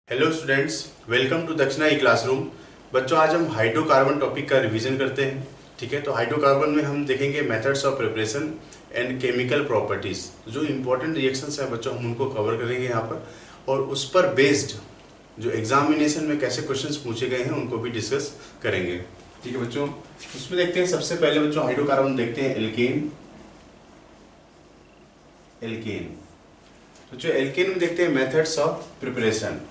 Hello students, welcome to दक्षिणा ई classroom. बच्चों, आज हम हाइड्रोकार्बन टॉपिक का रिवीजन करते हैं। ठीक है, तो हाइड्रोकार्बन में हम देखेंगे methods of preparation and chemical properties. जो इंपॉर्टेंट रिएक्शंस हैं बच्चों, हम उनको कवर करेंगे यहाँ पर, और उस पर बेस्ड जो एग्जामिनेशन में कैसे क्वेश्चंस पूछे गए हैं उनको भी डिस्कस करेंगे। ठीक है बच्चों, उसमें देखते हैं सबसे पहले बच्चों हाइड्रोकार्बन देखते हैं एल्केन। एल्केन तो जो एल्केन में देखते हैं मेथड्स ऑफ प्रिपरेशन।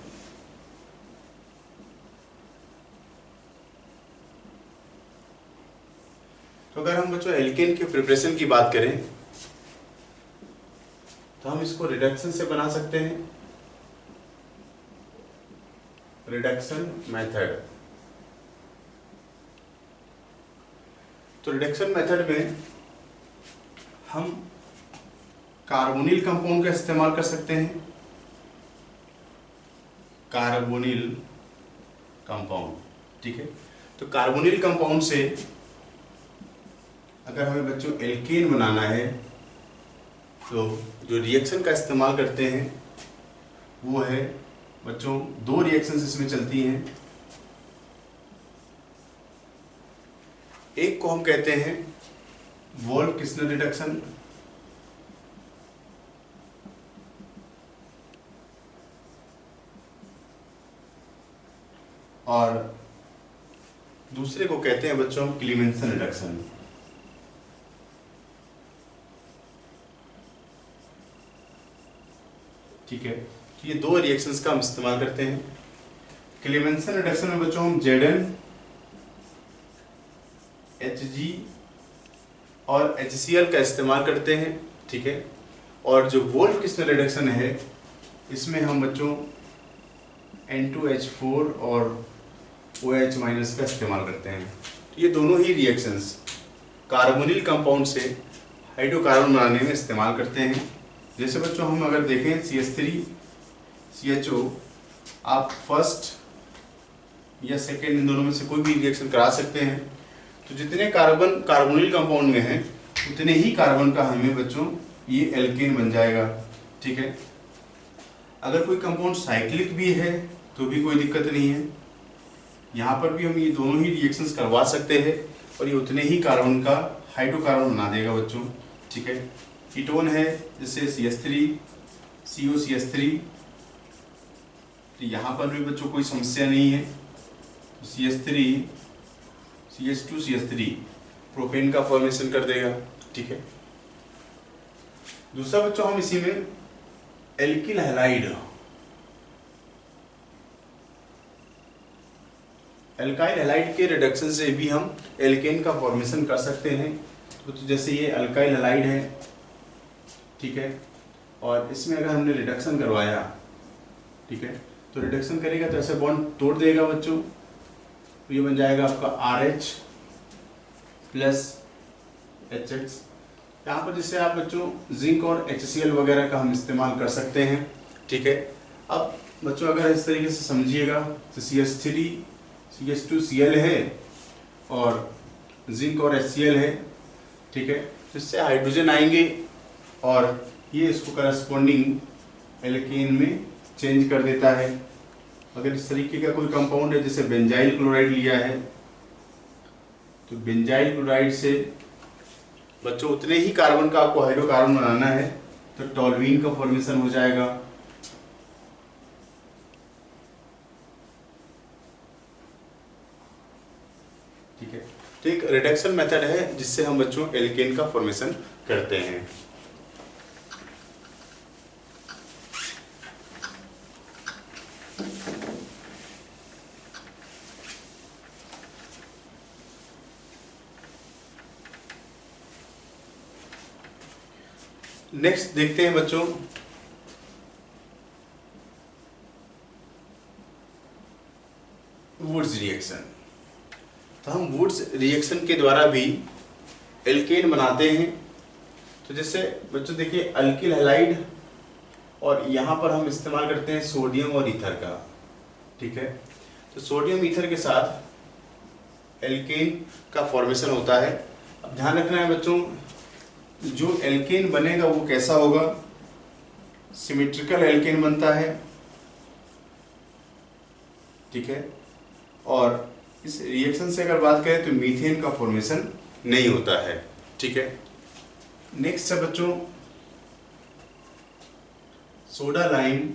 तो अगर हम बच्चों एल्केन के प्रिपरेशन की बात करें तो हम इसको रिडक्शन से बना सकते हैं, रिडक्शन मेथड। तो रिडक्शन मेथड में हम कार्बोनिल कंपाउंड का इस्तेमाल कर सकते हैं। कार्बोनिल कंपाउंड, ठीक है। तो कार्बोनिल कंपाउंड से अगर हमें बच्चों एल्केन बनाना है तो जो रिएक्शन का इस्तेमाल करते हैं वो है बच्चों, दो रिएक्शंस इसमें चलती हैं। एक को हम कहते हैं वोल्फ-किस्लर रिडक्शन, और दूसरे को कहते हैं बच्चों क्लीमेंसन रिडक्शन। ठीक है, तो ये दो रिएक्शंस का हम इस्तेमाल करते हैं। क्लीमेंसन रिडक्शन में बच्चों हम Zn, Hg और HCl का इस्तेमाल करते हैं। ठीक है, और जो वोल्फ-किस्लर रिडक्शन है इसमें हम बच्चों N2H4 और OH- का इस्तेमाल करते हैं। तो ये दोनों ही रिएक्शंस कार्बोनिल कंपाउंड से हाइड्रोकार्बन बनाने में इस्तेमाल करते हैं। जैसे बच्चों हम अगर देखें CH3 CHO, आप फर्स्ट या सेकेंड इन दोनों में से कोई भी रिएक्शन करा सकते हैं। तो जितने कार्बन कार्बोनिल कंपाउंड में हैं उतने ही कार्बन का हमें बच्चों ये एल्केन बन जाएगा। ठीक है, अगर कोई कंपाउंड साइक्लिक भी है तो भी कोई दिक्कत नहीं है, यहाँ पर भी हम ये दोनों ही रिएक्शंस करवा सकते हैं और ये उतने ही कार्बन का हाइड्रोकार्बन बना देगा बच्चों। ठीक है, कीटोन है जैसे CH3 COCH3, तो यहाँ पर भी बच्चों कोई समस्या नहीं है। CH3 CH2 CH3 प्रोपेन का फॉर्मेशन कर देगा। ठीक है, दूसरा बच्चों हम इसी में एल्किल हैलाइड, एल्काइल हैलाइड के रिडक्शन से भी हम एल्केन का फॉर्मेशन कर सकते हैं। तो जैसे ये अल्काइल हैलाइड है, ठीक है, और इसमें अगर हमने रिडक्शन करवाया, ठीक है, तो रिडक्शन करेगा तो ऐसे बॉन्ड तोड़ देगा बच्चों, तो ये बन जाएगा आपका RH प्लस HX। यहाँ पर जिससे आप बच्चों जिंक और HCl वगैरह का हम इस्तेमाल कर सकते हैं। ठीक है, अब बच्चों अगर इस तरीके से समझिएगा तो CH3 CH2 Cl है और जिंक और HCl है। ठीक है, जिससे हाइड्रोजन आएंगे और ये इसको करस्पॉन्डिंग एल्केन में चेंज कर देता है। अगर इस तरीके का कोई कंपाउंड है जैसे बेंजाइल क्लोराइड लिया है, तो बेंजाइल क्लोराइड से बच्चों उतने ही कार्बन का आपको हाइड्रोकार्बन बनाना है, तो टॉल्यूइन का फॉर्मेशन हो जाएगा। ठीक है, तो एक रिडक्शन मेथड है जिससे हम बच्चों एल्केन का फॉर्मेशन करते हैं। नेक्स्ट देखते हैं बच्चों वुड्स रिएक्शन। तो हम वुड्स रिएक्शन के द्वारा भी एल्केन बनाते हैं। तो जैसे बच्चों देखिए अल्किल हैलाइड, और यहाँ पर हम इस्तेमाल करते हैं सोडियम और ईथर का। ठीक है, तो सोडियम ईथर के साथ एल्केन का फॉर्मेशन होता है। अब ध्यान रखना है बच्चों, जो एल्केन बनेगा वो कैसा होगा, सिमेट्रिकल एल्केन बनता है। ठीक है। और इस रिएक्शन से अगर बात करें तो मीथेन का फॉर्मेशन नहीं होता है, ठीक है। नेक्स्ट है बच्चों सोडा लाइम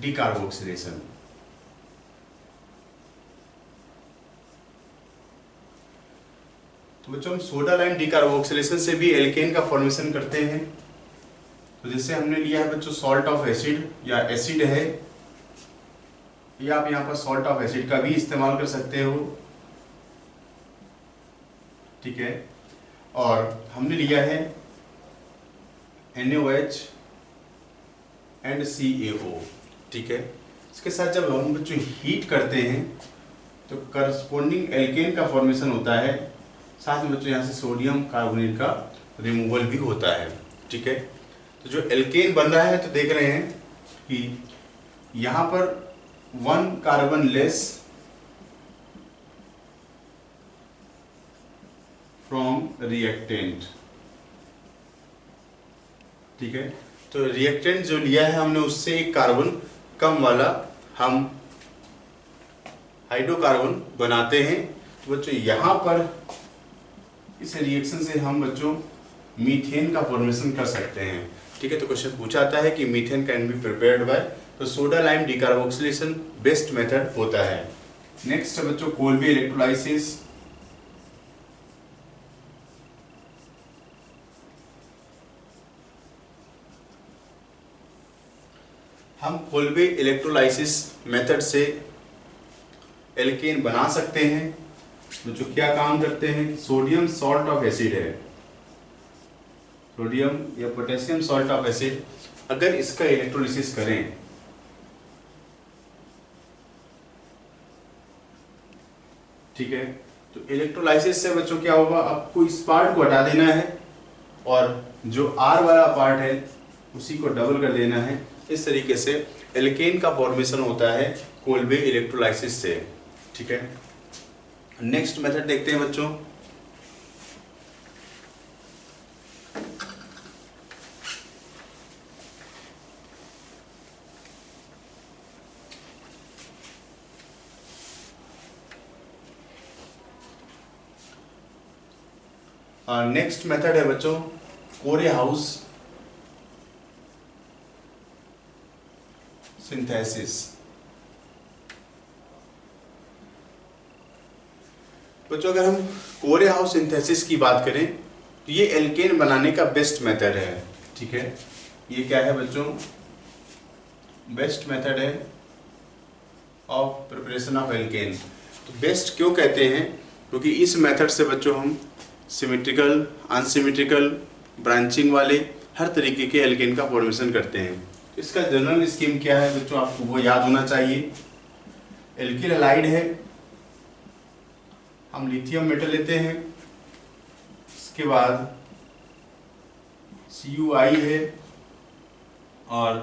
डीकार्बोक्सिलेशन। तो बच्चों हम सोडा लाइम डीकार्बोक्सिलेशन से भी एल्केन का फॉर्मेशन करते हैं। तो जैसे हमने लिया है बच्चों सॉल्ट ऑफ एसिड या एसिड है, या आप यहाँ पर सॉल्ट ऑफ एसिड का भी इस्तेमाल कर सकते हो, ठीक है। और हमने लिया है NaOH एंड CaO, ठीक है। इसके साथ जब हम बच्चों हीट करते हैं तो करस्पॉन्डिंग एल्केन का फॉर्मेशन होता है, साथ में बच्चों यहाँ से सोडियम कार्बोनेट का रिमूवल भी होता है, ठीक है। तो जो एल्केन बन रहा है तो देख रहे हैं कि यहाँ पर 1 कार्बन लेस फ्रॉम रिएक्टेंट, ठीक है। तो रिएक्टेंट जो लिया है हमने उससे 1 कार्बन कम वाला हम हाइड्रोकार्बन बनाते हैं। तो बच्चों यहाँ पर इस रिएक्शन से हम बच्चों मीथेन का फॉर्मेशन कर सकते हैं, ठीक है। तो क्वेश्चन पूछा जाता है कि methane can be prepared by, तो soda lime decarboxylation best method होता है। नेक्स्ट है बच्चों कोल्बे इलेक्ट्रोलाइसिस। हम कोल्बे इलेक्ट्रोलाइसिस मेथड से एल्केन बना सकते हैं। जो क्या काम करते हैं, सोडियम सॉल्ट ऑफ एसिड है, सोडियम या पोटेशियम सॉल्ट ऑफ एसिड, अगर इसका इलेक्ट्रोलिसिस करें ठीक है, तो इलेक्ट्रोलाइसिस से बच्चों क्या होगा, आपको इस पार्ट को हटा देना है और जो R वाला पार्ट है उसी को डबल कर देना है। इस तरीके से एल्केन का फॉर्मेशन होता है कोल्बे इलेक्ट्रोलाइसिस से, ठीक है। नेक्स्ट मेथड देखते हैं बच्चों, नेक्स्ट मेथड है बच्चों कोरेहाउस सिंथेसिस। बच्चों अगर हम कोरेहाउस सिंथेसिस की बात करें तो ये एल्केन बनाने का बेस्ट मेथड है, ठीक है। ये क्या है बच्चों, बेस्ट मेथड है ऑफ प्रिपरेशन ऑफ एल्केन। तो बेस्ट क्यों कहते हैं, क्योंकि इस मेथड से बच्चों हम सिमेट्रिकल, अनसिमेट्रिकल, ब्रांचिंग वाले हर तरीके के एल्केन का फॉर्मेशन करते हैं। इसका जनरल स्कीम क्या है बच्चों, आपको वो याद होना चाहिए। एल्किल हैलाइड है, हम लिथियम मेटल लेते हैं, इसके बाद CuI है और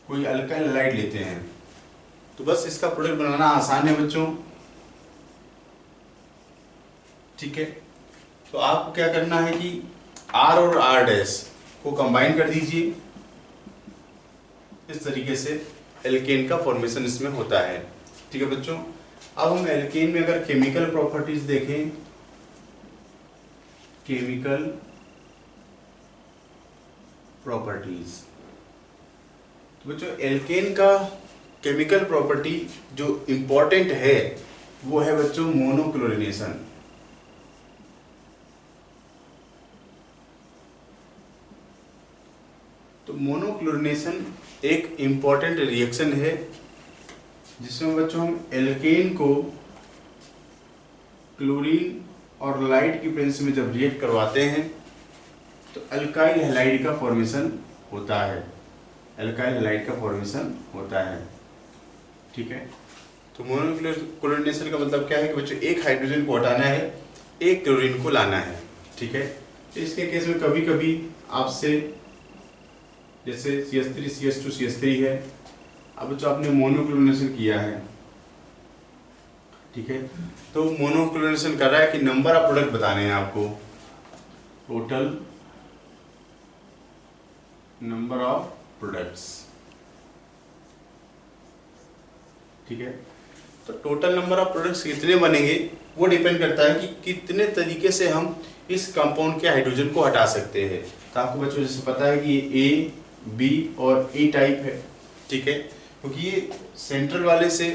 कोई अल्काइल हैलाइड लेते हैं। तो बस इसका प्रोडक्ट बनाना आसान है बच्चों, ठीक है। तो आपको क्या करना है कि R और R' को कंबाइन कर दीजिए, इस तरीके से एल्केन का फॉर्मेशन इसमें होता है, ठीक है बच्चों। अब हम एल्केन में अगर केमिकल प्रॉपर्टीज देखें, केमिकल प्रॉपर्टीज, तो बच्चों एल्केन का केमिकल प्रॉपर्टी जो इंपॉर्टेंट है वो है बच्चों मोनोक्लोरिनेशन। तो मोनोक्लोरिनेशन एक इंपॉर्टेंट रिएक्शन है जिसमें बच्चों हम एल्केन को क्लोरीन और लाइट की प्रेजेंस में जब रिएक्ट करवाते हैं तो अल्काइल हैलाइड का फॉर्मेशन होता है, अल्काइल हैलाइड का फॉर्मेशन होता है, ठीक है। तो मोनोक्लोरिनेशन का मतलब क्या है कि बच्चों एक हाइड्रोजन को हटाना है, एक क्लोरीन को लाना है, ठीक है। इसके केस में कभी कभी आपसे जैसे CH3 CH2 CH3 है, अब जो आपने मोनोक्लोरिनेशन किया है, ठीक है, तो मोनोक्लोरिनेशन कर रहा है कि नंबर ऑफ प्रोडक्ट बताने हैं आपको, टोटल नंबर ऑफ प्रोडक्ट्स, ठीक है। तो टोटल नंबर ऑफ प्रोडक्ट्स कितने बनेंगे वो डिपेंड करता है कि कितने तरीके से हम इस कंपाउंड के हाइड्रोजन को हटा सकते हैं। तो आपको बच्चों जैसे पता है कि ये ए, बी और ए टाइप है, ठीक है, क्योंकि ये सेंट्रल वाले से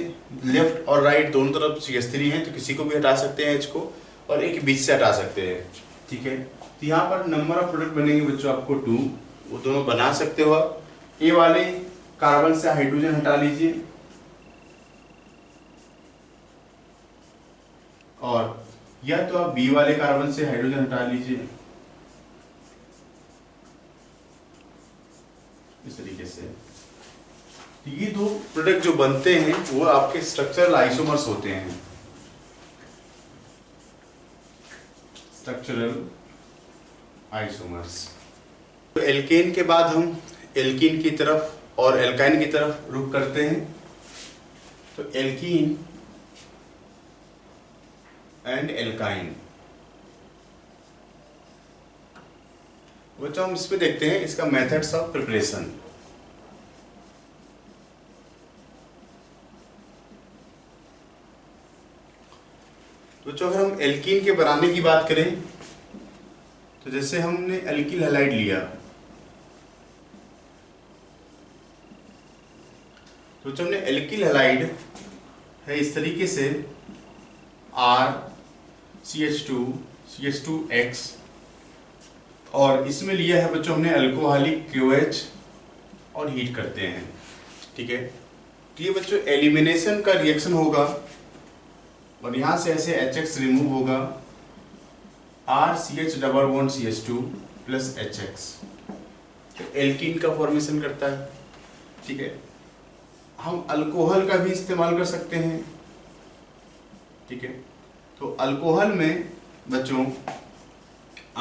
लेफ्ट और राइट दोनों तरफ CH3 है, तो किसी को भी हटा सकते हैं H को, और एक बीच से हटा सकते हैं, ठीक है। तो यहाँ पर नंबर ऑफ प्रोडक्ट बनेंगे बच्चों आपको 2, वो दोनों बना सकते हो आप। ए वाले कार्बन से हाइड्रोजन हटा लीजिए और या तो आप बी वाले कार्बन से हाइड्रोजन हटा लीजिए इस तरीके से। ये दो प्रोडक्ट जो बनते हैं वो आपके स्ट्रक्चरल आइसोमर्स होते हैं, स्ट्रक्चरल आइसोमर्स। तो एल्केन के बाद हम एल्कीन की तरफ और एल्काइन की तरफ रुख करते हैं। तो एल्कीन एंड एल्काइन, बच्चों हम इसमें देखते हैं इसका मेथड्स ऑफ प्रिपरेशन। बच्चों अगर हम एल्कीन के बनाने की बात करें तो जैसे हमने एल्किल हैलाइड लिया, तो जो हमने एल्किल हैलाइड है इस तरीके से RCH2CH2X, और इसमें लिया है बच्चों हमने अल्कोहलिक QH और हीट करते हैं, ठीक है। तो ये बच्चों एलिमिनेशन का रिएक्शन होगा और यहां से ऐसे HX रिमूव होगा, RCH double bond CH2 plus HX, तो एल्कीन का फॉर्मेशन करता है, ठीक है। हम अल्कोहल का भी इस्तेमाल कर सकते हैं, ठीक है। तो अल्कोहल में बच्चों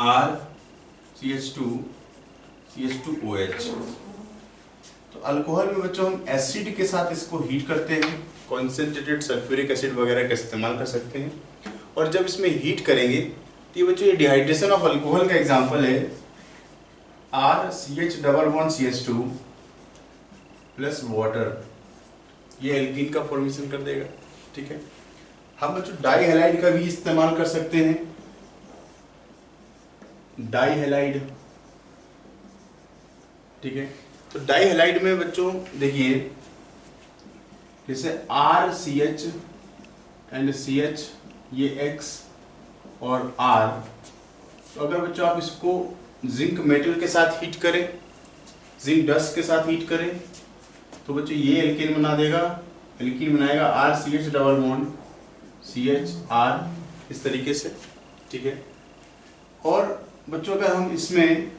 RCH2CH2OH, तो अल्कोहल में बच्चों हम एसिड के साथ इसको हीट करते हैं, कॉन्सेंट्रेटेड सल्फ्यूरिक एसिड वगैरह का इस्तेमाल कर सकते हैं। और जब इसमें हीट करेंगे तो ये बच्चों ये डिहाइड्रेशन ऑफ अल्कोहल का एग्जांपल है, RCH double bond CH2 plus water, ये एल्कीन का फॉर्मेशन कर देगा, ठीक है। हम बच्चों डाई हैलाइड का भी इस्तेमाल कर सकते हैं, डाई हैलाइड, ठीक है। तो डाई हैलाइड में बच्चों देखिए जैसे RCH एंड CH ये X और R, तो अगर बच्चों आप इसको जिंक मेटल के साथ हीट करें, जिंक डस्ट के साथ हीट करें, तो बच्चों ये एल्केन बना देगा, एल्कीन बनाएगा RCH डबल बॉन्ड CHR इस तरीके से, ठीक है। और बच्चों अगर हम इसमें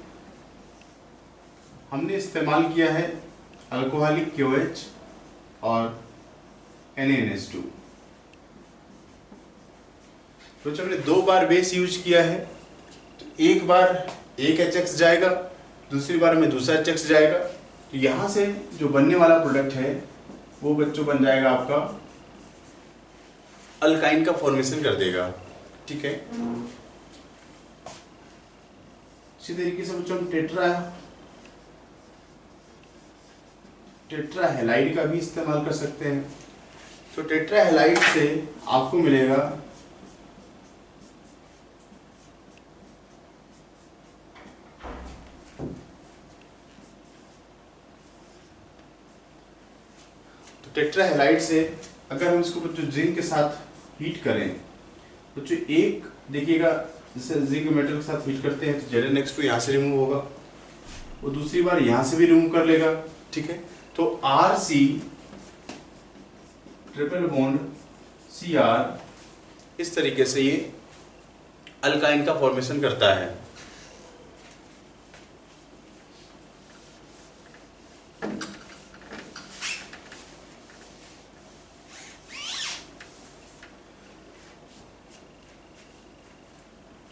हमने इस्तेमाल किया है अल्कोहलिक QH और NaNH2, तो जब हमने 2 बार बेस यूज किया है तो एक बार एक HX जाएगा, दूसरी बार में दूसरा HX जाएगा, तो यहाँ से जो बनने वाला प्रोडक्ट है वो बच्चों बन जाएगा आपका अल्काइन का फॉर्मेशन कर देगा, ठीक है। इसी तरीके से बच्चों हम टेट्रा हैलाइड का भी इस्तेमाल कर सकते हैं। तो टेट्रा हैलाइड से आपको मिलेगा टेट्रा हैलाइड से अगर हम इसको बच्चों जिंक के साथ हीट करें, बच्चों एक देखिएगा जैसे जिंक मेटल के साथ हीट करते हैं तो ZnX2 यहाँ से रिमूव होगा, वो दूसरी बार यहाँ से भी रिमूव कर लेगा, ठीक है। तो RC ट्रिपल बॉन्ड CR इस तरीके से ये अल्काइन का फॉर्मेशन करता है।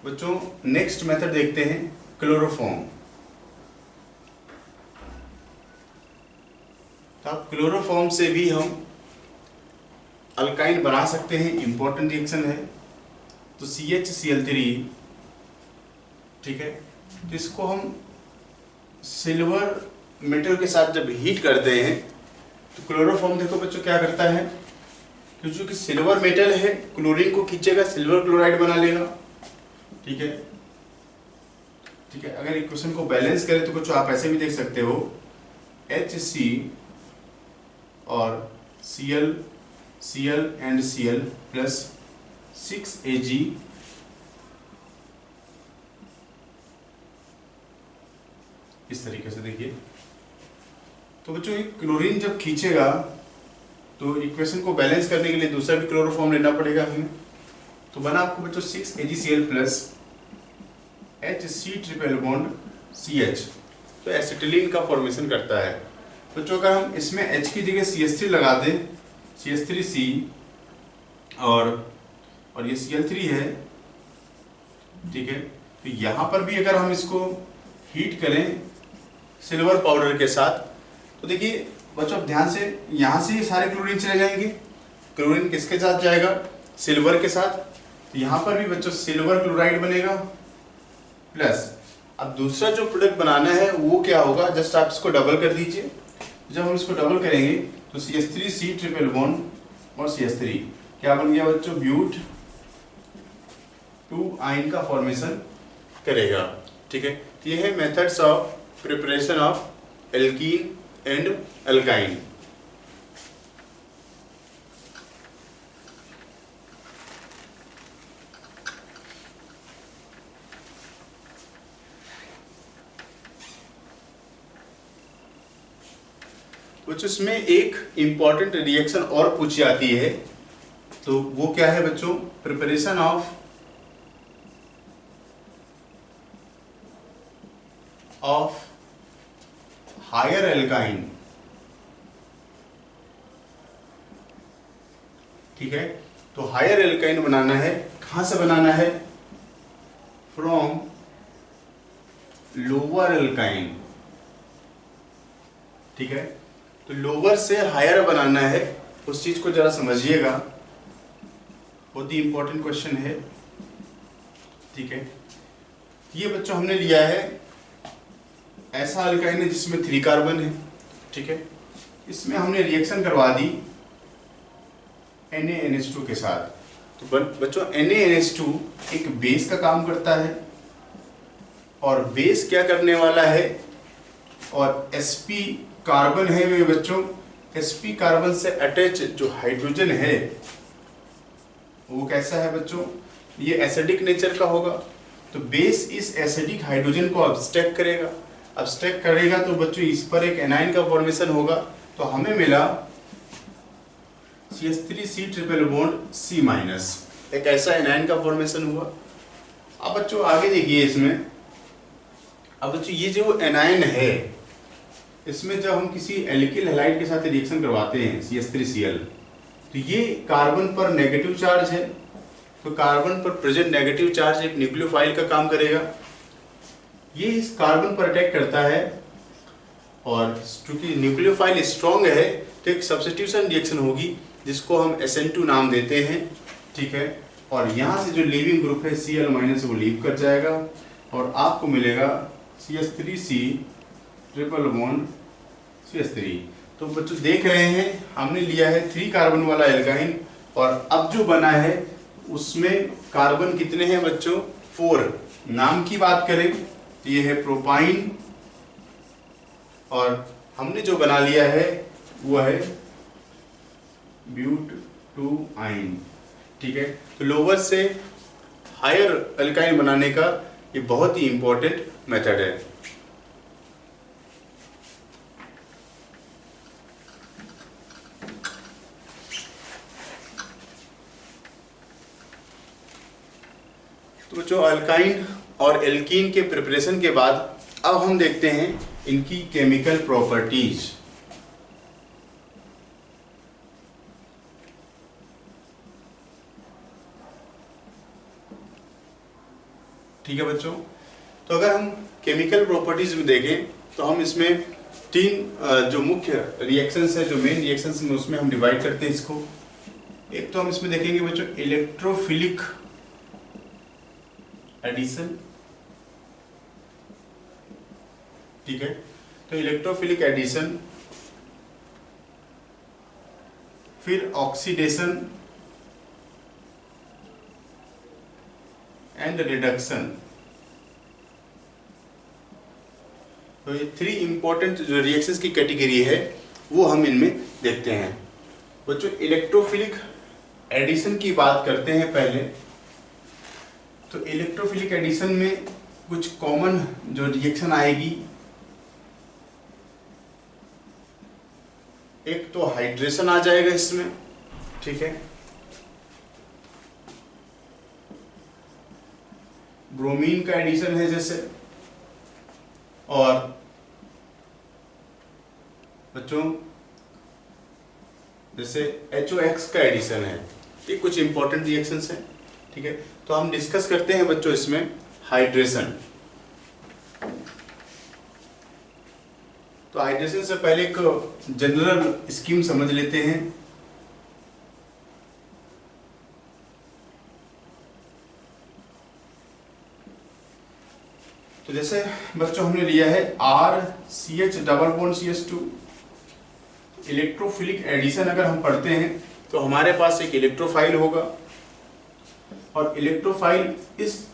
बच्चों नेक्स्ट मेथड देखते हैं क्लोरोफॉर्म। तो आप क्लोरोफॉर्म से भी हम अल्काइन बना सकते हैं, इंपॉर्टेंट रिएक्शन है। तो CHCl3, ठीक है, तो इसको हम सिल्वर मेटल के साथ जब हीट करते हैं तो क्लोरोफॉर्म देखो बच्चों क्या करता है, तो चूंकि सिल्वर मेटल है, क्लोरीन को खींचेगा, सिल्वर क्लोराइड बना लेगा। ठीक है, ठीक है। अगर इक्वेशन को बैलेंस करें तो कुछ आप ऐसे भी देख सकते हो, HC और Cl and Cl plus 6Ag इस तरीके से देखिए। तो बच्चों ये क्लोरीन जब खींचेगा तो इक्वेशन को बैलेंस करने के लिए दूसरा भी क्लोरोफॉर्म लेना पड़ेगा हमें। तो बना आपको बच्चों 6AgCl plus HC triple bond CH, तो एसिटिलीन का फॉर्मेशन करता है। बच्चों अगर हम इसमें H की जगह CH3 लगा दें, CH3C और ये Cl3 है, ठीक है। तो यहाँ पर भी अगर हम इसको हीट करें सिल्वर पाउडर के साथ, तो देखिए बच्चों अब ध्यान से, यहाँ से ये सारे क्लोरीन चले जाएंगे। क्लोरीन किसके साथ जाएगा? सिल्वर के साथ। तो यहाँ पर भी बच्चों सिल्वर क्लोराइड बनेगा प्लस, अब दूसरा जो प्रोडक्ट बनाना है वो क्या होगा, जस्ट आप इसको डबल कर दीजिए। जब हम इसको डबल करेंगे तो CH3C ट्रिपल बॉन्ड और CH3 क्या बन गया बच्चों? ब्यूट 2 आयन का फॉर्मेशन करेगा। ठीक है, तो ये है methods of preparation of alkene and alkyne. कुछ इसमें एक इंपॉर्टेंट रिएक्शन और पूछी जाती है, तो वो क्या है बच्चों? Preparation of higher alkyne. ठीक है, तो हायर एल्काइन बनाना है, कहां से बनाना है? From lower alkyne. ठीक है, तो लोअर से हायर बनाना है, उस चीज को जरा समझिएगा, बहुत ही इंपॉर्टेंट क्वेश्चन है। ठीक है, ये बच्चों हमने लिया है ऐसा अल्काइन है जिसमें 3 कार्बन है। ठीक है, इसमें हमने रिएक्शन करवा दी NaNH2 के साथ। तो बच्चों NaNH2 एक बेस का काम करता है, और बेस क्या करने वाला है? और sp कार्बन है वे बच्चों, sp कार्बन से अटैच जो हाइड्रोजन है वो कैसा है बच्चों? ये एसिडिक नेचर का होगा। तो बेस इस एसिडिक हाइड्रोजन को अब्स्ट्रैक्ट करेगा, अब्स्ट्रैक्ट करेगा तो बच्चों इस पर एक एनाइन का फॉर्मेशन होगा। तो हमें मिला CH3C triple bond C minus, एक ऐसा एनाइन का फॉर्मेशन हुआ। अब बच्चों आगे देखिए इसमें, अब बच्चों ये जो एनाइन है इसमें जब हम किसी एल्किल हैलाइड के साथ रिएक्शन करवाते हैं CH3Cl, तो ये कार्बन पर नेगेटिव चार्ज है, तो कार्बन पर प्रेजेंट नेगेटिव चार्ज एक न्यूक्लियोफाइल का काम करेगा। ये इस कार्बन पर अटैक करता है, और क्योंकि न्यूक्लियोफाइल स्ट्रॉन्ग है तो एक सब्स्टिट्यूशन रिएक्शन होगी जिसको हम SN2 नाम देते हैं। ठीक है, और यहाँ से जो लीविंग ग्रुप है Cl माइनस वो लीव कर जाएगा, और आपको मिलेगा CH3C ट्रिपल बॉन्ड CH3। तो बच्चों देख रहे हैं हमने लिया है 3 कार्बन वाला एल्काइन, और अब जो बना है उसमें कार्बन कितने हैं बच्चों? 4। नाम की बात करें तो ये है प्रोपाइन, और हमने जो बना लिया है वो है ब्यूट 2 आयन। ठीक है, तो लोअर से हायर अल्काइन बनाने का ये बहुत ही इंपॉर्टेंट मेथड है। तो बच्चों अल्काइन और एल्कीन के प्रिपरेशन के बाद अब हम देखते हैं इनकी केमिकल प्रॉपर्टीज। ठीक है बच्चों, तो अगर हम केमिकल प्रॉपर्टीज में देखें तो हम इसमें 3 जो मुख्य रिएक्शंस है, जो मेन रिएक्शंस में, उसमें हम डिवाइड करते हैं इसको। एक तो हम इसमें देखेंगे बच्चों इलेक्ट्रोफिलिक एडिशन। ठीक है, तो इलेक्ट्रोफिलिक एडिशन फिर ऑक्सीडेशन एंड रिडक्शन। तो ये 3 इंपॉर्टेंट जो रिएक्शंस की कैटेगरी है वो हम इनमें देखते हैं। बच्चों इलेक्ट्रोफिलिक एडिशन की बात करते हैं पहले। तो इलेक्ट्रोफिलिक एडिशन में कुछ कॉमन जो रिएक्शन आएगी, एक तो हाइड्रेशन आ जाएगा इसमें, ठीक है, ब्रोमीन का एडिशन है जैसे, और बच्चों जैसे HOX का एडिशन है। ये कुछ इंपॉर्टेंट रिएक्शंस हैं, ठीक है। तो हम डिस्कस करते हैं बच्चों इसमें हाइड्रेशन। तो हाइड्रेशन से पहले एक जनरल स्कीम समझ लेते हैं। तो जैसे बच्चों हमने लिया है RCH double bond CH2। Electrophilic addition अगर हम पढ़ते हैं तो हमारे पास एक इलेक्ट्रोफाइल होगा, और इलेक्ट्रोफाइल इस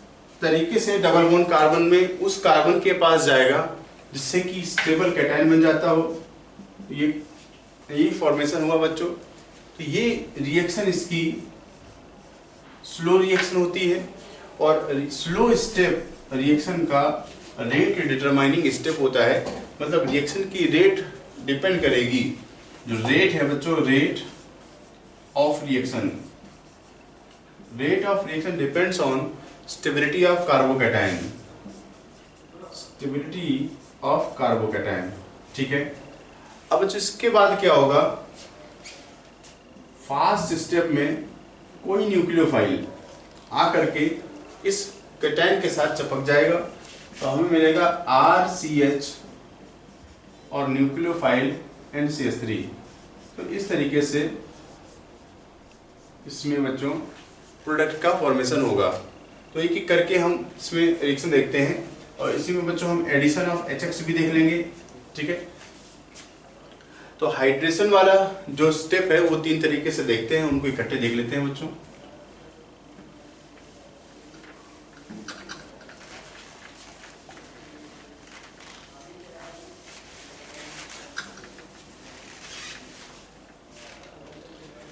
तरीके से डबल बॉन्ड कार्बन में उस कार्बन के पास जाएगा जिससे कि स्टेबल कैटायन बन जाता हो। ये फॉर्मेशन हुआ बच्चों। तो ये रिएक्शन इसकी स्लो रिएक्शन होती है, और स्लो स्टेप रिएक्शन का रेट डिटरमाइनिंग स्टेप होता है। मतलब रिएक्शन की रेट डिपेंड करेगी, जो रेट है बच्चों, rate of reaction depends on stability of carbocation, ठीक है। अब बच्चों इसके बाद क्या होगा, फास्ट स्टेप में कोई न्यूक्लियोफाइल आकर के इस कैटायन के साथ चिपक जाएगा, तो हमें मिलेगा RCH और न्यूक्लियोफाइल NCH3। तो इस तरीके से इसमें बच्चों प्रोडक्ट का फॉर्मेशन होगा। तो एक एक करके हम इसमें रिएक्शन देखते हैं, और इसी में बच्चों हम एडिशन ऑफ HX भी देख लेंगे, ठीक है। तो हाइड्रेशन वाला जो स्टेप है वो 3 तरीके से देखते हैं, उनको इकट्ठे देख लेते हैं बच्चों।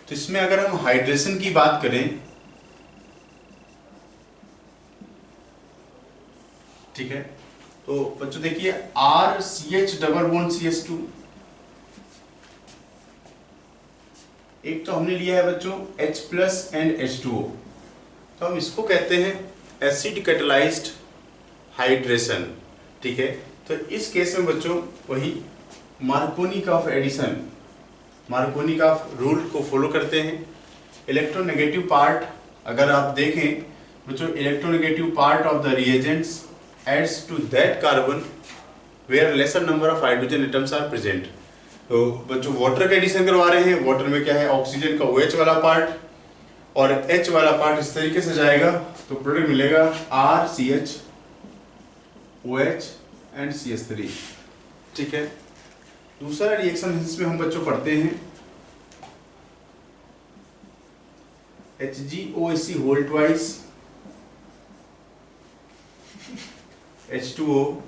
तो इसमें अगर हम हाइड्रेशन की बात करें, ठीक है, तो बच्चों देखिए RCH डबल बॉन्ड CH2, एक तो हमने लिया है बच्चों H+ एंड H2O। तो हम इसको कहते हैं एसिड कैटलाइज्ड हाइड्रेशन, ठीक है। तो इस केस में बच्चों वही मार्कोनिकॉफ एडिशन, मार्कोनिकॉफ रूल को फॉलो करते हैं। इलेक्ट्रोनेगेटिव पार्ट अगर आप देखें बच्चों, electronegative part of the reagents adds to that carbon where lesser number of hydrogen atoms are present. तो बच्चों वाटर का एडिशन करवा रहे हैं, वाटर में क्या है, ऑक्सीजन का OH वाला पार्ट और H वाला पार्ट इस तरीके से जाएगा, तो प्रोडक्ट मिलेगा RCH OH एंड CH3, ठीक है। दूसरा रिएक्शन इसमें हम बच्चों पढ़ते हैं HgOC होल ट्वाइस H2O।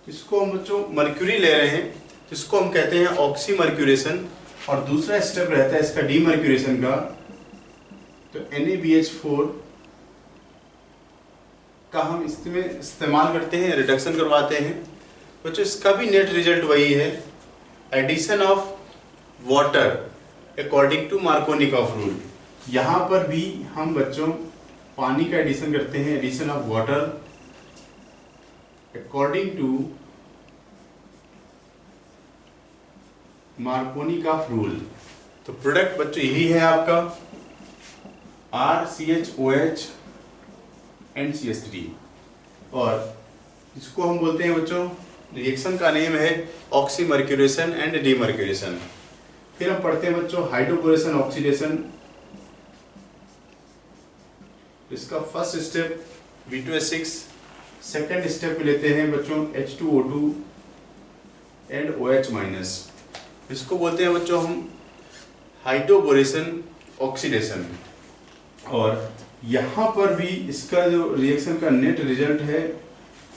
इसको हम बच्चों मर्क्यूरी ले रहे हैं, इसको हम कहते हैं ऑक्सी मर्क्यूरेशन, और दूसरा स्टेप रहता है इसका डीमर्क्यूरेशन का। तो NaBH4 का हम इसमें इस्तेमाल करते हैं, रिडक्शन करवाते हैं बच्चों। इसका भी नेट रिजल्ट वही है, addition of water according to Markovnikov rule. यहाँ पर भी हम बच्चों पानी का एडिशन करते हैं, addition of water according to Markovnikov rule. तो प्रोडक्ट बच्चों यही है आपका RCHOH एंड CH3, और इसको हम बोलते हैं बच्चों, रिएक्शन का नेम है ऑक्सीमर्क्यूरेशन एंड डीमर्क्यूरेशन। फिर हम पढ़ते हैं बच्चों हाइड्रोक्लोरेशन ऑक्सीडेशन। इसका first step V2H6, second step लेते हैं बच्चों H2O2, एंड OH माइनस। इसको बोलते हैं बच्चों हम हाइड्रोबोरेशन ऑक्सीडेशन। और यहाँ पर भी इसका जो रिएक्शन का नेट रिजल्ट है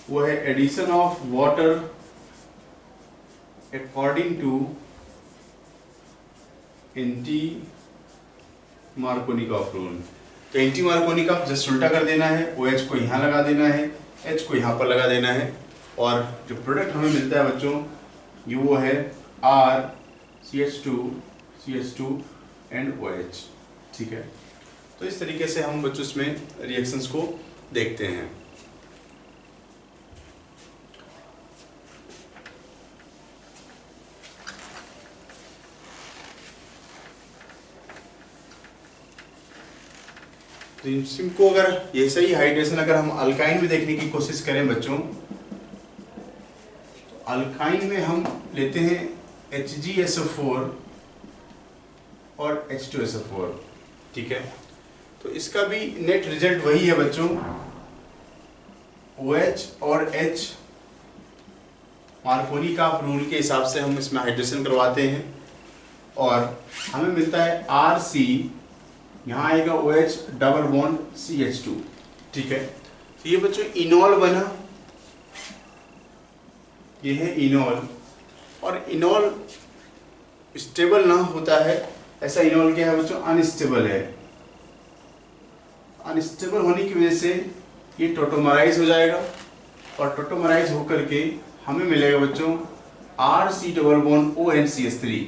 वो है addition of water according to anti Markovnikov rule. तो एंटी मार्कोनिकॉफ जस्ट उल्टा कर देना है, OH को यहाँ लगा देना है, H को यहाँ पर लगा देना है, और जो प्रोडक्ट हमें मिलता है बच्चों ये वो है RCH2 एंड OH। ठीक है, तो इस तरीके से हम बच्चों इसमें रिएक्शंस को देखते हैं। तो इनको अगर ये सही हाइड्रेशन अगर हम अल्काइन में देखने की कोशिश करें बच्चों, तो अल्काइन में हम लेते हैं HgSO4 और H2SO4। ठीक है, तो इसका भी नेट रिजल्ट वही है बच्चों, OH और H मार्कोनिकॉफ रूल के हिसाब से हम इसमें हाइड्रेशन करवाते हैं और हमें मिलता है RC, यहाँ आएगा OH डबल बॉन्ड CH2। ठीक है, तो ये बच्चों इनॉल बना, ये है इनॉल, और इनॉल स्टेबल ना होता है, ऐसा इनॉल क्या है बच्चों, अनस्टेबल है। अनस्टेबल होने की वजह से ये टोटोमराइज हो जाएगा और टोटोमराइज होकर के हमें मिलेगा बच्चों RC डबल बॉन्ड ONCH3।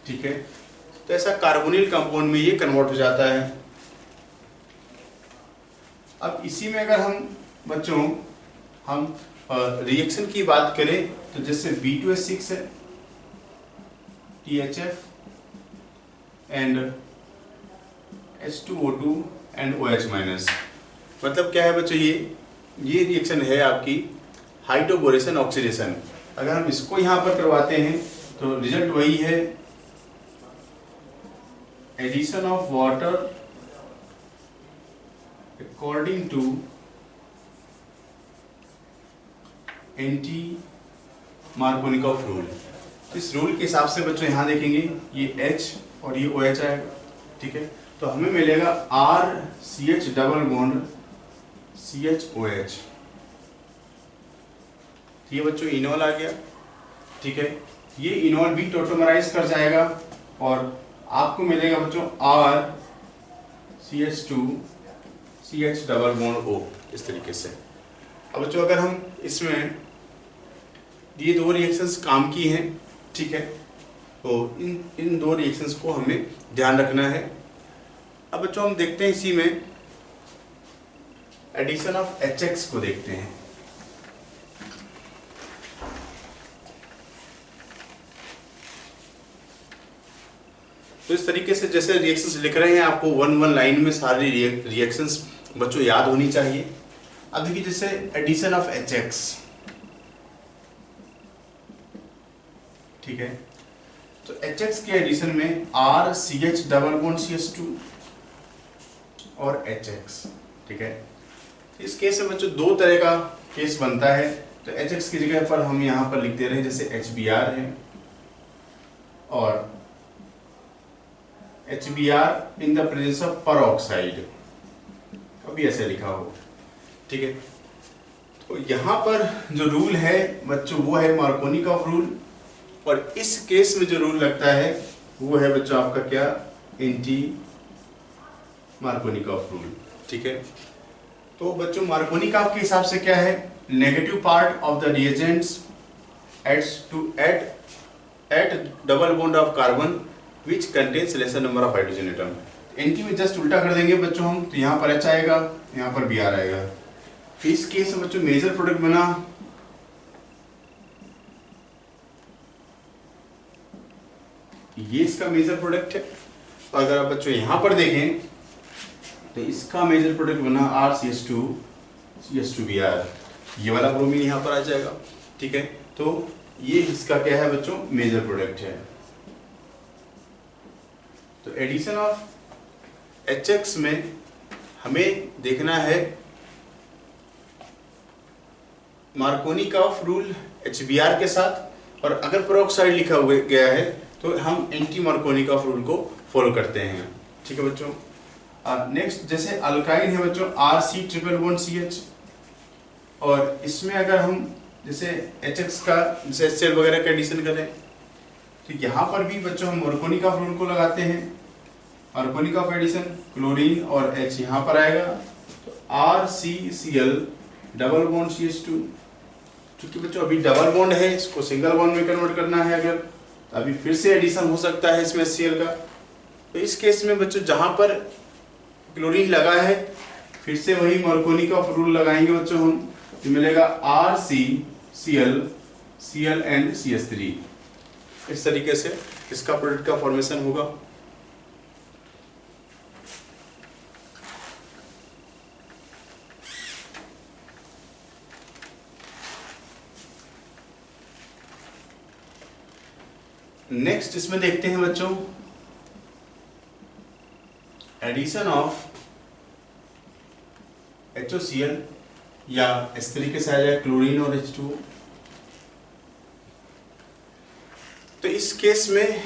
ठीक है, तो ऐसा कार्बोनिल कंपाउंड में ये कन्वर्ट हो जाता है। अब इसी में अगर हम बच्चों हम रिएक्शन की बात करें तो जैसे B2H6 है, THF and H2O2 and OH minus. मतलब क्या है बच्चों, ये रिएक्शन है आपकी हाइड्रोबोरेशन ऑक्सीडेशन। अगर हम इसको यहाँ पर करवाते हैं तो रिजल्ट वही है, addition of water according to anti Markovnikov rule. इस रूल के हिसाब से बच्चों यहाँ देखेंगे ये H और ये OH आएगा। ठीक है, तो हमें मिलेगा RCH डबल बॉन्ड CHOH। ये बच्चों इनॉल आ गया। ठीक है, ये इनॉल भी टोटोमराइज कर जाएगा और आपको मिलेगा बच्चों RCH2 CH double bond O, इस तरीके से। अब बच्चों अगर हम इसमें ये दो रिएक्शंस काम की हैं, ठीक है, तो इन दो रिएक्शंस को हमें ध्यान रखना है। अब बच्चों हम देखते हैं इसी में एडिशन ऑफ HX को देखते हैं। तो इस तरीके से जैसे रिएक्शंस लिख रहे हैं आपको वन लाइन में सारी रिएक्शंस बच्चों याद होनी चाहिए। अब देखिए जैसे एडिशन ऑफ HX, ठीक है, तो HX के एडिशन में RCH डबल बॉन्ड CH2 और HX। ठीक है, इस केस में बच्चों दो तरह का केस बनता है। तो HX की जगह पर हम यहाँ पर लिख दे रहे हैं जैसे HBr है और HBr in the presence of peroxide, अभी ऐसे लिखा हो। ठीक है, तो यहाँ पर जो रूल है बच्चों वो है मार्कोनिकॉफ रूल, और इस केस में जो रूल लगता है वो है बच्चों आपका क्या, एंटी मार्कोनिकॉफ रूल। ठीक है, तो बच्चों मार्कोनिकॉफ के हिसाब से क्या है, negative part of the reagents at double bond of carbon which contains lesser number of hydrogen atom. Anti में जस्ट उल्टा कर देंगे बच्चों हम, तो यहाँ पर H आएगा, यहाँ पर Br आएगा। इस केस में बच्चों मेजर प्रोडक्ट बना ये इसका मेजर प्रोडक्ट है। अगर आप बच्चों यहाँ पर देखें तो इसका मेजर प्रोडक्ट बना RCH2 CH2Br, ये वाला ब्रोमीन यहाँ पर आ जाएगा। ठीक है, तो ये इसका क्या है बच्चों, मेजर प्रोडक्ट है। तो एडिशन ऑफ HX में हमें देखना है मार्कोनिकॉफ रूल HBr के साथ, और अगर पेरोक्साइड लिखा हुआ गया है तो हम एंटी मार्कोनिकॉफ रूल को फॉलो करते हैं। ठीक है बच्चों। नेक्स्ट जैसे अल्काइल है बच्चों RC≡CH, और इसमें अगर हम जैसे HX का जैसे HCl वगैरह का एडिशन करें तो यहाँ पर भी बच्चों हम मार्कोनिकॉफ रूल को लगाते हैं। मार्कोनिकॉफ एडिशन क्लोरीन और H यहाँ पर आएगा तो RCCl डबल बॉन्ड CH2। क्योंकि बच्चों अभी डबल बॉन्ड है, इसको सिंगल बॉन्ड में कन्वर्ट करना है अगर, तो अभी फिर से एडिशन हो सकता है इसमें HCl का। तो इस केस में बच्चों जहाँ पर क्लोरीन लगा है फिर से वही मार्कोनिकॉफ रूल लगाएंगे बच्चों हम, तो मिलेगा RCCl Cl एंड CH3। इस तरीके से इसका प्रोडक्ट का फॉर्मेशन होगा। नेक्स्ट इसमें देखते हैं बच्चों एडिशन ऑफ HOCl, या इस तरीके से आ जाए क्लोरीन और H2। तो इस केस में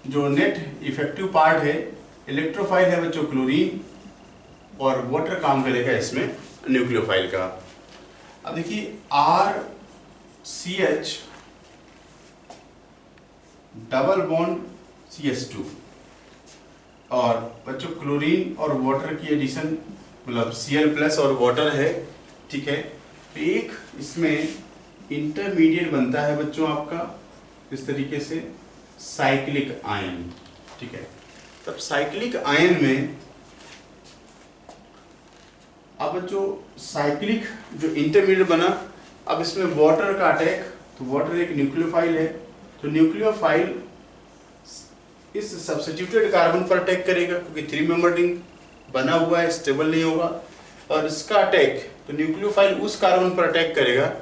जो नेट इफेक्टिव पार्ट है इलेक्ट्रोफाइल है बच्चों क्लोरीन, और वाटर काम करेगा इसमें न्यूक्लियोफाइल का। अब देखिए RCH डबल बॉन्ड CH2, और बच्चों क्लोरीन और वाटर की एडिशन मतलब Cl+ और वाटर है। ठीक है, तो एक इसमें इंटरमीडिएट बनता है बच्चों आपका इस तरीके से साइक्लिक आयन। ठीक है, तब साइक्लिक आयन में अब बच्चों साइक्लिक जो इंटरमीडिएट बना, अब इसमें वाटर का अटैक, तो वाटर एक न्यूक्लियोफाइल है, तो न्यूक्लियोफाइल इस सब्स्टिट्यूटेड कार्बन पर अटैक करेगा क्योंकि 3 मेंबर रिंग बना हुआ है, स्टेबल नहीं होगा, और इसका अटैक तो न्यूक्लियोफाइल उस कार्बन पर अटैक करेगा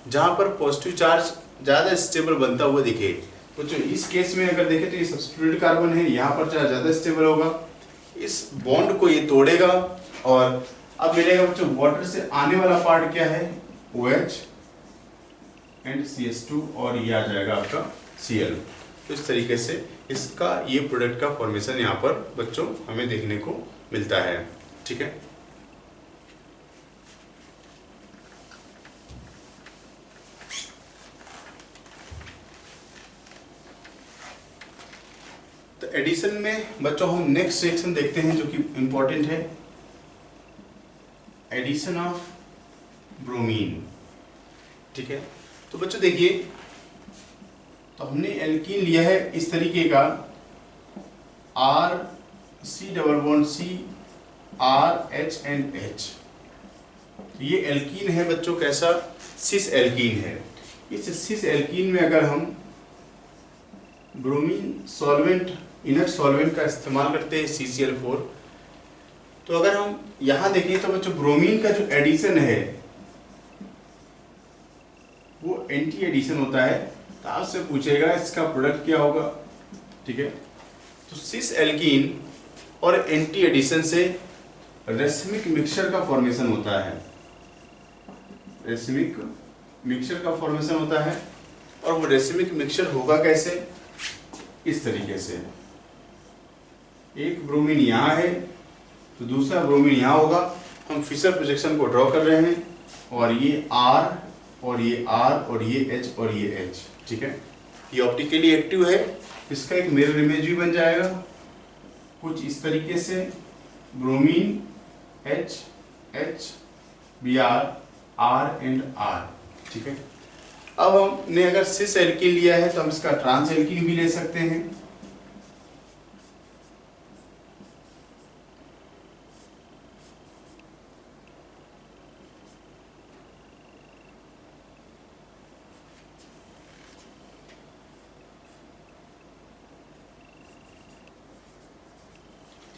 जहां पर पॉजिटिव चार्ज ज्यादा स्टेबल बनता हुआ दिखे। तो जो इस केस में अगर देखें तो ये सब्स्टिट्यूटेड कार्बन है, यहाँ पर चार्ज ज्यादा स्टेबल होगा, इस बॉन्ड को ये तोड़ेगा, और अब मिलेगा बच्चों वाटर से आने वाला पार्ट क्या है OH एंड CH2, और ये आ जाएगा आपका Cl। तो इस तरीके से इसका ये प्रोडक्ट का फॉर्मेशन यहाँ पर बच्चों हमें देखने को मिलता है। ठीक है, तो एडिशन में बच्चों हम नेक्स्ट सेक्शन देखते हैं जो कि इंपॉर्टेंट है, एडिशन ऑफ ब्रोमीन। ठीक है, तो बच्चों देखिए, तो हमने एल्कीन लिया है इस तरीके का RC double bond C RH and H। तो ये एल्कीन है बच्चों, कैसा सिस एल्कीन है। इस सिस एल्कीन में अगर हम ब्रोमीन सॉल्वेंट इनर सॉल्वेंट का इस्तेमाल करते हैं CCl4, तो अगर हम यहां देखें तो बच्चों ब्रोमीन का जो एडिशन है वो एंटी एडिशन होता है, तो आपसे पूछेगा इसका प्रोडक्ट क्या होगा। ठीक है, तो सिस एल्कीन और एंटी एडिशन से रेसिमिक मिक्सचर का फॉर्मेशन होता है, रेसिमिक मिक्सचर का फॉर्मेशन होता है, और वो रेसिमिक मिक्सचर होगा कैसे, इस तरीके से एक ब्रोमीन यहाँ है तो दूसरा ब्रोमीन यहाँ होगा। हम फिशर प्रोजेक्शन को ड्रॉ कर रहे हैं, और ये R और ये R और ये H और ये H। ठीक है, ये ऑप्टिकली एक्टिव है, इसका एक मिरर इमेज भी बन जाएगा कुछ इस तरीके से, bromine H H Br R and R। ठीक है, अब हमने अगर सिस एल्कीन लिया है तो हम इसका ट्रांस एल्कीन भी ले सकते हैं।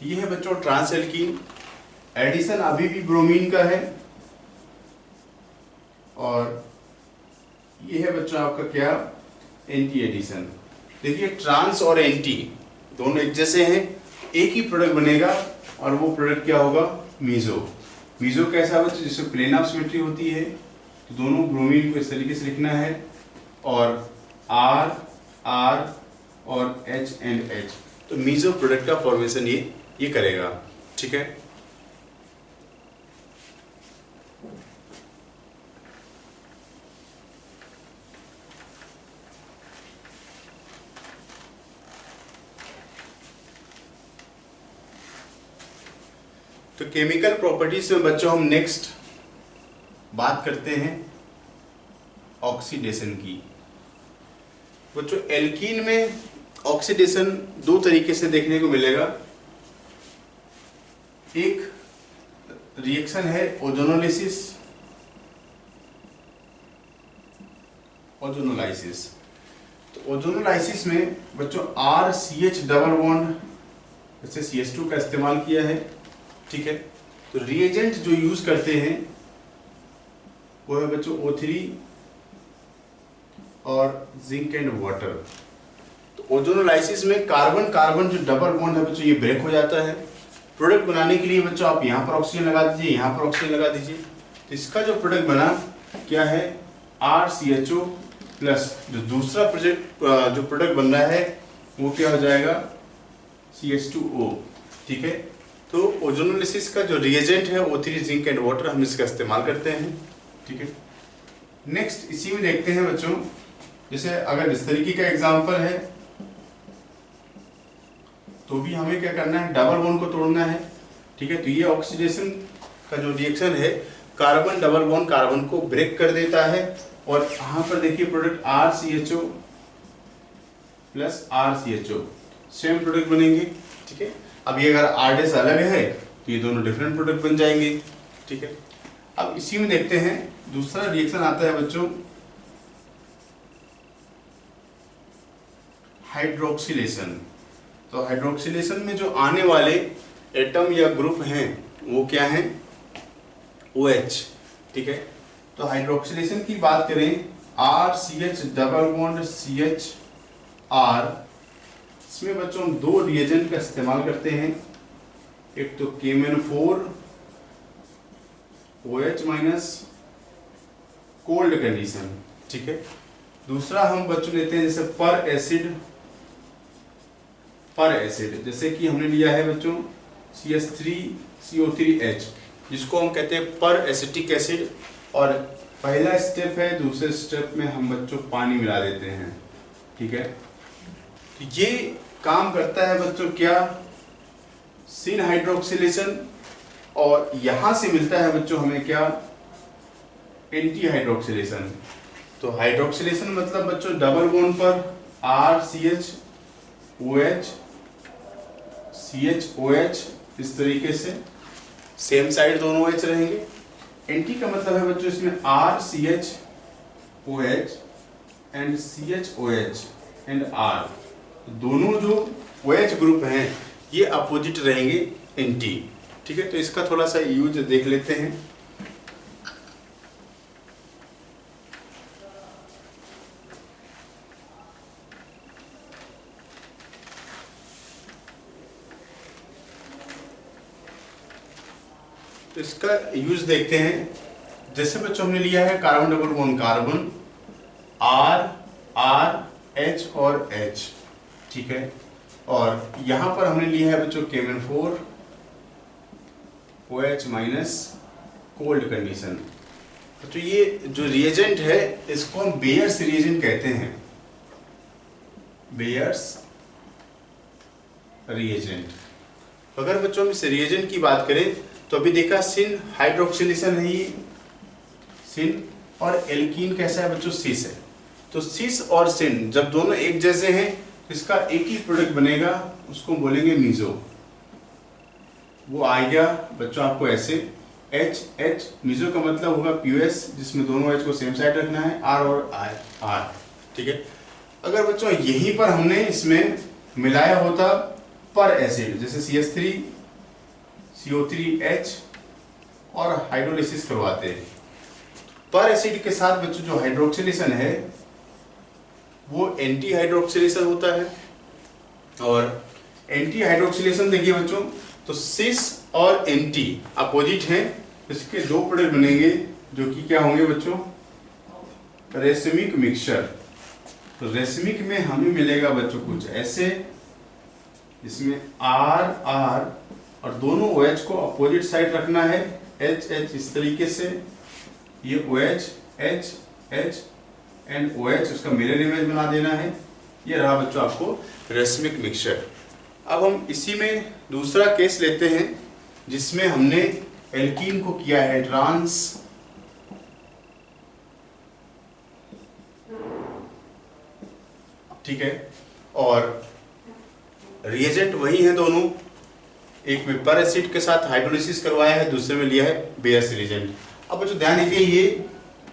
ये है बच्चों ट्रांस एल्कीन, एडिशन अभी भी ब्रोमीन का है, और ये है बच्चों आपका क्या एंटी एडिशन। देखिए ट्रांस और एंटी दोनों एक जैसे हैं, एक ही प्रोडक्ट बनेगा, और वो प्रोडक्ट क्या होगा मीजो। मीजो कैसा बच्चों, जिससे प्लेन ऑफ सिमेट्री होती है, तो दोनों ब्रोमीन को इस तरीके से लिखना है, और R R और H एंड H, तो मीजो प्रोडक्ट का फॉर्मेशन ये करेगा। ठीक है, तो केमिकल प्रॉपर्टीज में बच्चों हम नेक्स्ट बात करते हैं ऑक्सीडेशन की। बच्चों एल्कीन में ऑक्सीडेशन दो तरीके से देखने को मिलेगा। एक रिएक्शन है ओजोनोलिसिस, ओजोनोलाइसिस। तो ओजोनोलाइसिस में बच्चों RCH डबल बॉन्ड जैसे CH2 का इस्तेमाल किया है। ठीक है, तो रिएजेंट जो यूज करते हैं वो है बच्चों O3 और जिंक एंड वाटर। तो ओजोनोलाइसिस में कार्बन कार्बन जो डबल बॉन्ड है बच्चों ये ब्रेक हो जाता है। प्रोडक्ट बनाने के लिए बच्चों आप यहाँ पर ऑक्सीजन लगा दीजिए, यहाँ पर ऑक्सीजन लगा दीजिए, तो इसका जो प्रोडक्ट बना क्या है RCHO प्लस जो दूसरा जो प्रोडक्ट बन रहा है वो क्या हो जाएगा CH2O। ठीक है, तो ओजोनोलिसिस का जो रिएजेंट है O3 जिंक एंड वाटर, हम इसका इस्तेमाल करते हैं। ठीक है, नेक्स्ट इसी में देखते हैं बच्चों, जैसे अगर इस तरीके का एग्जांपल है तो भी हमें क्या करना है, डबल बॉन्ड को तोड़ना है। ठीक है, तो ये ऑक्सीडेशन का जो रिएक्शन है कार्बन डबल बॉन्ड कार्बन को ब्रेक कर देता है, और यहाँ पर देखिए product RCHO plus RCHO same product बनेंगे। ठीक है, अब ये अगर R' अलग है तो ये दोनों डिफरेंट प्रोडक्ट बन जाएंगे। ठीक है, अब इसी में देखते हैं दूसरा रिएक्शन आता है बच्चों हाइड्रोक्सिलेशन। तो हाइड्रोक्सिलेशन में जो आने वाले एटम या ग्रुप हैं वो क्या हैं OH। ठीक है, तो हाइड्रोक्सिलेशन की बात करें RCH डबल बॉन्ड CHR, इसमें बच्चों हम दो रिएजेंट का इस्तेमाल करते हैं। एक तो KMnO4 OH minus cold condition. ठीक है, दूसरा हम बच्चों लेते हैं जैसे पर एसिड, जैसे कि हमने लिया है बच्चों CH3CO3H, जिसको हम कहते हैं पर एसिटिक एसिड। और पहला स्टेप है, दूसरे स्टेप में हम बच्चों पानी मिला देते हैं। ठीक है, तो ये काम करता है बच्चों क्या, सिन हाइड्रोक्सिलेशन, और यहां से मिलता है बच्चों हमें क्या, एंटी हाइड्रोक्सिलेशन। तो हाइड्रोक्सिलेशन मतलब बच्चों डबल बॉन्ड पर RCH CHOH इस तरीके से सेम साइड दोनों OH रहेंगे। एंटी का मतलब है बच्चों इसमें RCHOH and CHOH and R, दोनों जो OH ग्रुप हैं ये अपोजिट रहेंगे एंटी। ठीक है, तो इसका थोड़ा सा यूज देख लेते हैं। तो इसका यूज देखते हैं। जैसे बच्चों हमने लिया है carbon double bond carbon R और H। ठीक है, और यहां पर हमने लिया है बच्चों KMnO4 OH minus cold condition. तो ये जो रिएजेंट है इसको हम बेयर्स रिएजेंट कहते हैं, बेयर्स रिएजेंट। अगर बच्चों हम इस रिएजेंट की बात करें तो अभी देखा सिन हाइड्रोक्सिलेशन है ये सिन, और एल्कीन कैसा है बच्चों सिस है। तो सिस और सिन जब दोनों एक जैसे हैं इसका एक ही प्रोडक्ट बनेगा, उसको बोलेंगे मीजो। वो आ गया बच्चों आपको ऐसे H मीजो का मतलब होगा POS, जिसमें दोनों H को सेम साइड रखना है, R और R। ठीक है, अगर बच्चों यहीं पर हमने इसमें मिलाया होता पर एसिड जैसे CH3 CO3H और हाइड्रोलिसिस करवाते हैं, पर एसिड के साथ बच्चों जो हाइड्रोक्सिलेशन है वो एंटी हाइड्रोक्सिलेशन होता है। और एंटी हाइड्रोक्सिलेशन देखिए बच्चों, तो सिस और एंटी अपोजिट हैं, इसके दो प्रोडक्ट बनेंगे जो कि क्या होंगे बच्चों, रेसिमिक मिक्सचर। तो रेसमिक में हमें मिलेगा बच्चों कुछ ऐसे, इसमें R R और दोनों OH को अपोजिट साइड रखना है, H H इस तरीके से, ये OH H H and OH उसका मिरर इमेज बना देना है। ये रहा बच्चों आपको रेसमिक मिक्सचर। अब हम इसी में दूसरा केस लेते हैं जिसमें हमने एल्कीन को किया है ट्रांस, ठीक है, और रिएजेंट वही है दोनों, एक में पर एसिड के साथ हाइड्रोलिसिस करवाया है, दूसरे में लिया है बेयर्स रिएजेंट। अब बच्चों ध्यान दीजिए, ये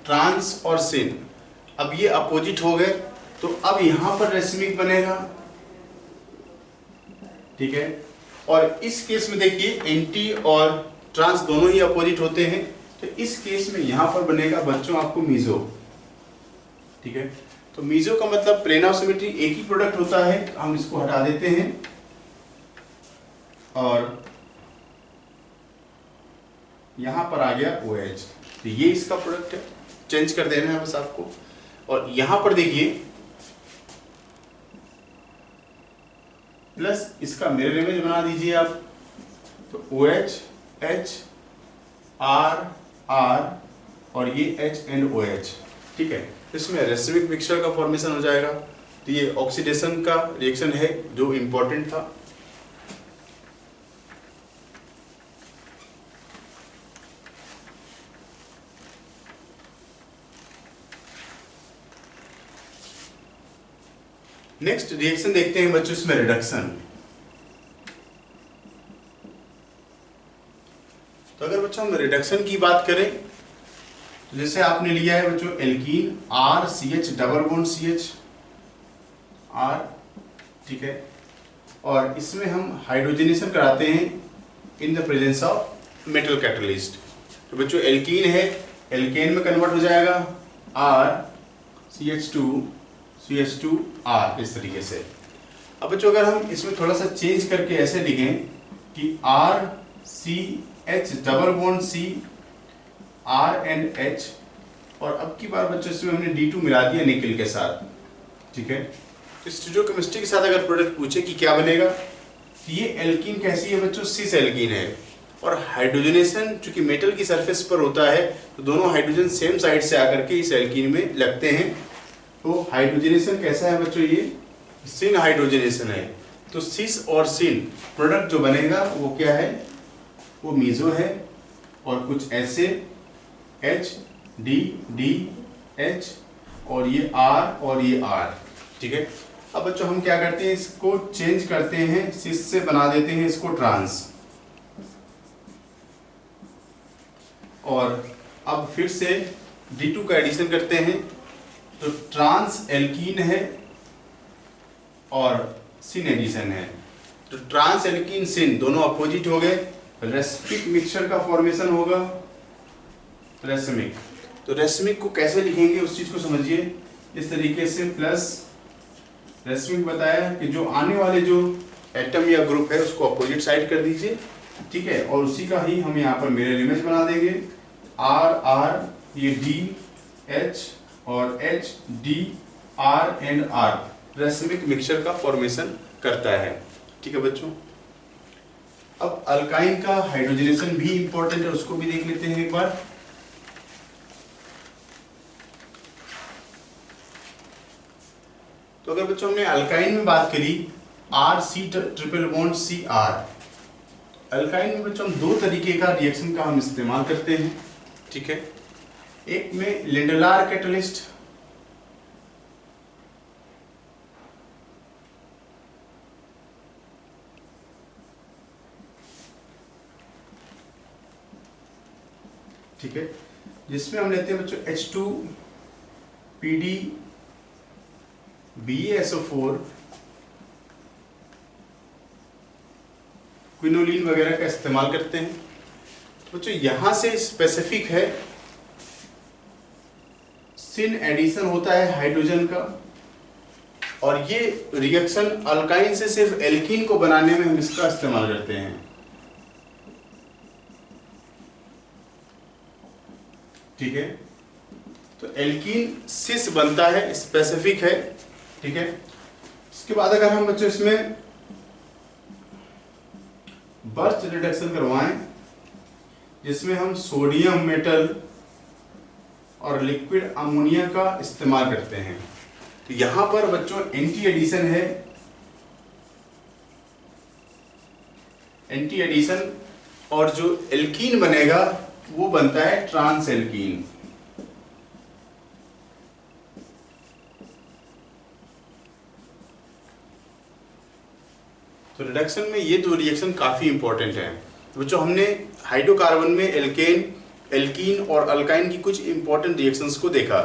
ट्रांस और सिन अब ये अपोजिट हो गए, तो अब यहां पर रेसमिक बनेगा, ठीक है। और इस केस में देखिए एंटी और ट्रांस दोनों ही अपोजिट होते हैं, तो इस केस में यहां पर बनेगा बच्चों आपको मीजो, ठीक है। तो मीजो का मतलब प्लेन ऑफ सिमेट्री एक ही प्रोडक्ट होता है, हम इसको हटा देते हैं और यहां पर आ गया OH, तो ये इसका प्रोडक्ट है, चेंज कर देना है बस आपको। और यहां पर देखिए प्लस इसका मिरर इमेज बना दीजिए आप, तो OH H R R और ये H एंड OH, ठीक है। इसमें रेसिमिक मिक्सचर का फॉर्मेशन हो जाएगा। तो ये ऑक्सीडेशन का रिएक्शन है जो इंपॉर्टेंट था। नेक्स्ट रिएक्शन देखते हैं बच्चों इसमें रिडक्शन। तो अगर बच्चों हम रिडक्शन की बात करें तो जैसे आपने लिया है बच्चों alkene RCH double bond CH R, ठीक है, और इसमें हम हाइड्रोजनेशन कराते हैं in the presence of metal catalyst. तो बच्चों एल्कीन है, एल्केन में कन्वर्ट हो जाएगा RCH2 R इस तरीके से। अब बच्चों अगर हम इसमें थोड़ा सा चेंज करके ऐसे लिखें कि RCH double bond C R and H, और अब की बार बच्चों इसमें हमने D2 मिला दिया निकल के साथ, ठीक है। तो स्टीरियोकेमिस्ट्री के साथ अगर प्रोडक्ट पूछे कि क्या बनेगा, तो ये एल्कीन कैसी है बच्चों, सिस एल्कीन है, और हाइड्रोजनेशन चूंकि मेटल की सरफेस पर होता है तो दोनों हाइड्रोजन सेम साइड से आकर के इस एल्कीन में लगते हैं। तो हाइड्रोजनेशन कैसा है बच्चों, ये सिन हाइड्रोजनेशन है। तो सिस और सिन प्रोडक्ट जो बनेगा वो क्या है, वो मीजो है, और कुछ ऐसे H D D H और ये R और ये R, ठीक है। अब बच्चों हम क्या करते हैं, इसको चेंज करते हैं, सिस से बना देते हैं इसको ट्रांस, और अब फिर से D2 का एडिशन करते हैं, तो ट्रांस एल्कीन है और सिन एडिशन है, तो ट्रांस एल्कीन सिन दोनों अपोजिट हो गए, रेसिमिक मिक्सचर का फॉर्मेशन होगा रेसिमिक। तो रेसिमिक को कैसे लिखेंगे उस चीज को समझिए, इस तरीके से प्लस रेसिमिक बताया कि जो आने वाले जो एटम या ग्रुप है उसको अपोजिट साइड कर दीजिए, ठीक है, और उसी का ही हम यहाँ पर मिरर इमेज बना देंगे, R R ये D H और H D R and R racemic mixture का फॉर्मेशन करता है, ठीक है बच्चों। अब अल्काइन का हाइड्रोजनेशन भी इंपॉर्टेंट है, उसको भी देख लेते हैं एक बार। तो अगर बच्चों हमने अल्काइन में बात करी RC triple bond CR, alkyne में बच्चों हम दो तरीके का रिएक्शन का हम इस्तेमाल करते हैं, ठीक है। एक में लिंडलार कैटलिस्ट, ठीक है, जिसमें हम लेते हैं बच्चों H2PD BaSO4 क्विनोलिन वगैरह का इस्तेमाल करते हैं। तो बच्चों यहां से स्पेसिफिक है सिन एडिशन होता है हाइड्रोजन का, और ये रिएक्शन अल्काइन से सिर्फ एल्कीन को बनाने में हम इसका इस्तेमाल करते हैं, ठीक है। तो एल्कीन सिस बनता है, स्पेसिफिक है, ठीक है। इसके बाद अगर हम बच्चों इसमें बर्स्ट रिडक्शन करवाएं, जिसमें हम सोडियम मेटल और लिक्विड अमोनिया का इस्तेमाल करते हैं, तो यहां पर बच्चों एंटी एडिशन है, एंटी एडिशन, और जो एल्कीन बनेगा वो बनता है ट्रांस एल्कीन। तो रिडक्शन में ये दो रिएक्शन काफी इंपॉर्टेंट है। तो बच्चों हमने हाइड्रोकार्बन में एल्केन, एल्कीन और अल्काइन की कुछ इंपॉर्टेंट रिएक्शंस को देखा।